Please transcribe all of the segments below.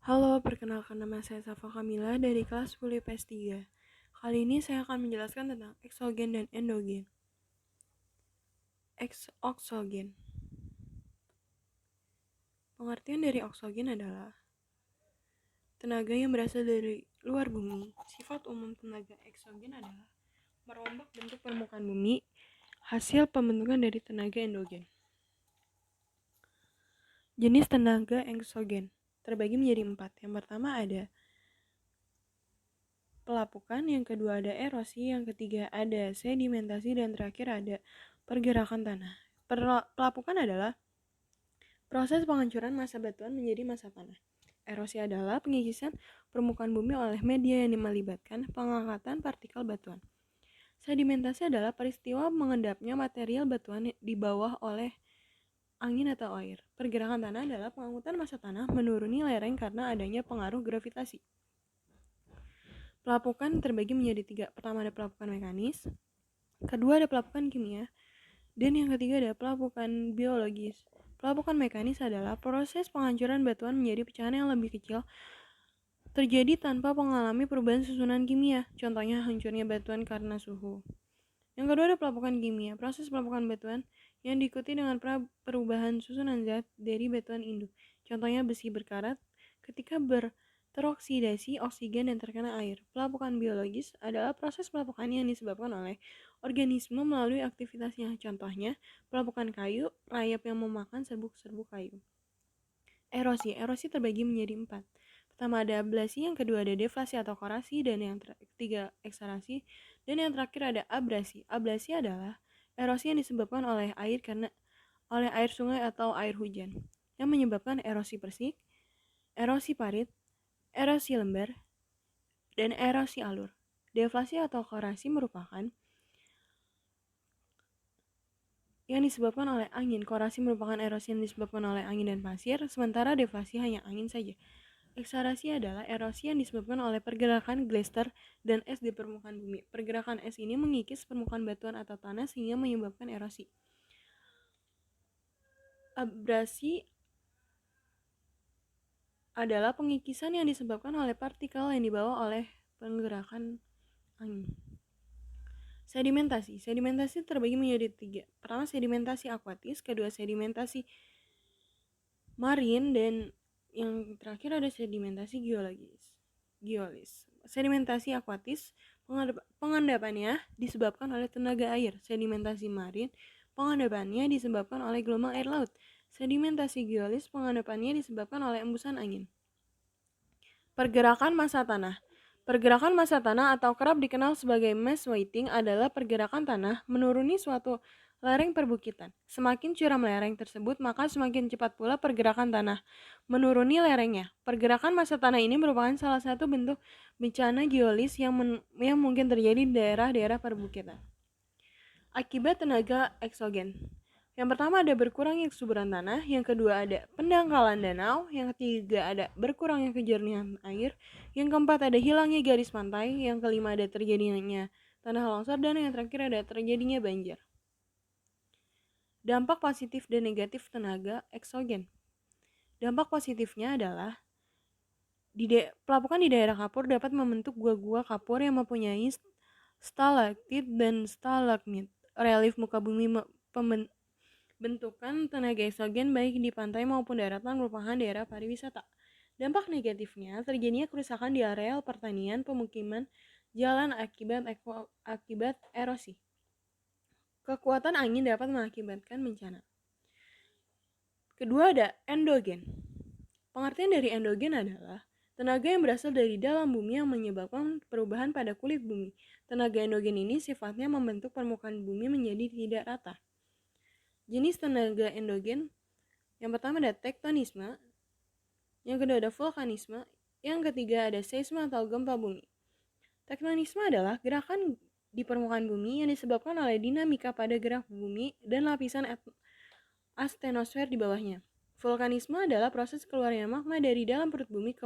Halo, perkenalkan nama saya Safa Kamila dari kelas 10 IPS 3. Kali ini saya akan menjelaskan tentang eksogen dan endogen. Oksogen. Pengertian dari oksogen adalah tenaga yang berasal dari luar bumi. Sifat umum tenaga eksogen adalah merombak bentuk permukaan bumi, hasil pembentukan dari tenaga endogen. Jenis tenaga eksogen terbagi menjadi 4. Yang pertama ada pelapukan, yang kedua ada erosi, yang ketiga ada sedimentasi, dan terakhir ada pergerakan tanah. Pelapukan adalah proses penghancuran massa batuan menjadi massa tanah. Erosi adalah pengikisan permukaan bumi oleh media yang melibatkan pengangkatan partikel batuan. Sedimentasi adalah peristiwa mengendapnya material batuan di bawah oleh angin atau air. Pergerakan tanah adalah pengangkutan massa tanah menuruni lereng karena adanya pengaruh gravitasi. Pelapukan terbagi menjadi 3. Pertama ada pelapukan mekanis, kedua ada pelapukan kimia, dan yang ketiga ada pelapukan biologis. Pelapukan mekanis adalah proses penghancuran batuan menjadi pecahan yang lebih kecil terjadi tanpa mengalami perubahan susunan kimia. Contohnya hancurnya batuan karena suhu. Yang kedua ada pelapukan kimia. Proses pelapukan batuan yang diikuti dengan perubahan susunan zat dari batuan induk. Contohnya besi berkarat ketika teroksidasi oksigen dan terkena air. Pelapukan biologis adalah proses pelapukan yang disebabkan oleh organisme melalui aktivitasnya. Contohnya pelapukan kayu, rayap yang memakan serbuk-serbuk kayu. Erosi terbagi menjadi 4. Pertama ada ablasi, yang kedua ada deflasi atau korasi, dan yang ketiga eksarasi, dan yang terakhir ada abrasi. Ablasi adalah erosi yang disebabkan oleh air sungai atau air hujan, yang menyebabkan erosi persik, erosi parit, erosi lembar, dan erosi alur. Deflasi atau korasi merupakan yang disebabkan oleh angin. Korasi merupakan erosi yang disebabkan oleh angin dan pasir, sementara deflasi hanya angin saja. Eksarasi adalah erosi yang disebabkan oleh pergerakan glacier dan es di permukaan bumi. Pergerakan es ini mengikis permukaan batuan atau tanah sehingga menyebabkan erosi. Abrasi adalah pengikisan yang disebabkan oleh partikel yang dibawa oleh pergerakan angin. Sedimentasi terbagi menjadi 3. Pertama sedimentasi akuatis, kedua sedimentasi marin, dan yang terakhir ada sedimentasi geolis. Sedimentasi akuatis pengendapannya disebabkan oleh tenaga air. Sedimentasi marin pengendapannya disebabkan oleh gelombang air laut. Sedimentasi geolis pengendapannya disebabkan oleh embusan angin. Pergerakan massa tanah. Pergerakan massa tanah atau kerap dikenal sebagai mass weighting adalah pergerakan tanah menuruni suatu lereng perbukitan. Semakin curam lereng tersebut, maka semakin cepat pula pergerakan tanah menuruni lerengnya. Pergerakan massa tanah ini merupakan salah satu bentuk bencana geolis yang mungkin terjadi di daerah-daerah perbukitan. Akibat tenaga eksogen. Yang pertama ada berkurangnya kesuburan tanah, yang kedua ada pendangkalan danau, yang ketiga ada berkurangnya kejernihan air, yang keempat ada hilangnya garis pantai, yang kelima ada terjadinya tanah longsor, dan yang terakhir ada terjadinya banjir. Dampak positif dan negatif tenaga eksogen. Dampak positifnya adalah pelapukan di daerah kapur dapat membentuk gua-gua kapur yang mempunyai stalaktit dan stalagmit. Relief muka bumi bentukan tenaga eksogen baik di pantai maupun daratan merupakan daerah pariwisata. Dampak negatifnya terjadinya kerusakan di areal pertanian, pemukiman, jalan akibat erosi. Kekuatan angin dapat mengakibatkan bencana. Kedua ada endogen. Pengertian dari endogen adalah tenaga yang berasal dari dalam bumi yang menyebabkan perubahan pada kulit bumi. Tenaga endogen ini sifatnya membentuk permukaan bumi menjadi tidak rata. Jenis tenaga endogen yang pertama ada tektonisme, yang kedua ada vulkanisme, yang ketiga ada seisme atau gempa bumi. Tektonisme adalah gerakan di permukaan bumi yang disebabkan oleh dinamika pada gerak bumi dan lapisan astenosfer di bawahnya. Vulkanisme adalah proses keluarnya magma dari dalam perut bumi ke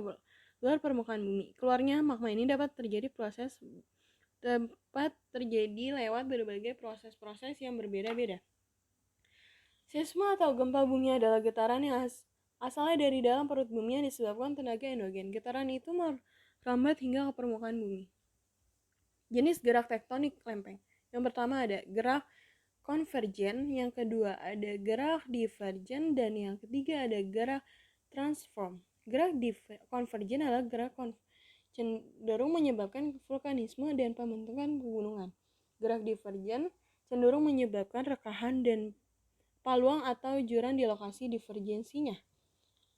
luar permukaan bumi. Keluarnya magma ini dapat terjadi lewat berbagai proses-proses yang berbeda-beda. Seisme atau gempa bumi adalah getaran yang asalnya dari dalam perut bumi yang disebabkan tenaga endogen. Getaran itu merambat hingga ke permukaan bumi. Jenis gerak tektonik lempeng. Yang pertama ada gerak konvergen, yang kedua ada gerak divergen, dan yang ketiga ada gerak transform. Gerak konvergen adalah gerak cenderung menyebabkan vulkanisme dan pembentukan pegunungan. Gerak divergen cenderung menyebabkan rekahan dan paluang atau jurang di lokasi divergensinya.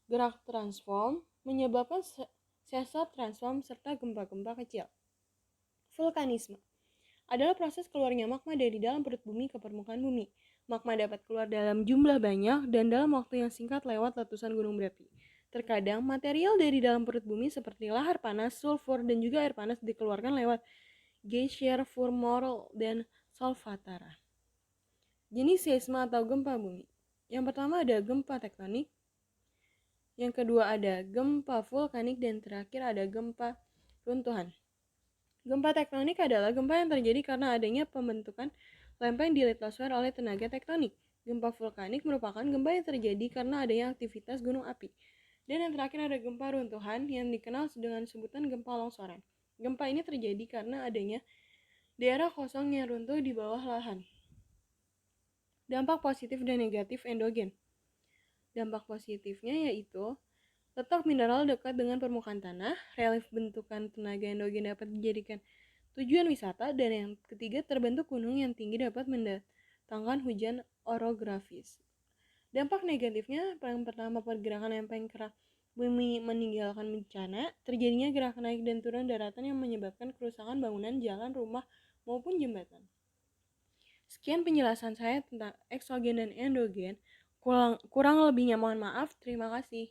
Gerak transform menyebabkan sesar transform serta gempa-gempa kecil. Vulkanisme adalah proses keluarnya magma dari dalam perut bumi ke permukaan bumi. Magma dapat keluar dalam jumlah banyak dan dalam waktu yang singkat lewat letusan gunung berapi. Terkadang material dari dalam perut bumi seperti lahar panas, sulfur, dan juga air panas dikeluarkan lewat geysir, furmorol, dan solfatara. Jenis seisma atau gempa bumi. Yang pertama ada gempa tektonik, yang kedua ada gempa vulkanik, dan terakhir ada gempa runtuhan. Gempa tektonik adalah gempa yang terjadi karena adanya pembentukan lempeng di litosfer oleh tenaga tektonik. Gempa vulkanik merupakan gempa yang terjadi karena adanya aktivitas gunung api. Dan yang terakhir ada gempa runtuhan yang dikenal dengan sebutan gempa longsoran. Gempa ini terjadi karena adanya daerah kosong yang runtuh di bawah lahan. Dampak positif dan negatif endogen. Dampak positifnya yaitu letak mineral dekat dengan permukaan tanah, relief bentukan tenaga endogen dapat dijadikan tujuan wisata, dan yang ketiga terbentuk gunung yang tinggi dapat mendatangkan hujan orografis. Dampak negatifnya yang pertama pergerakan lempeng kerak bumi meninggalkan bencana, terjadinya gerak naik dan turun daratan yang menyebabkan kerusakan bangunan, jalan, rumah, maupun jembatan. Sekian penjelasan saya tentang eksogen dan endogen. Kurang lebihnya mohon maaf. Terima kasih.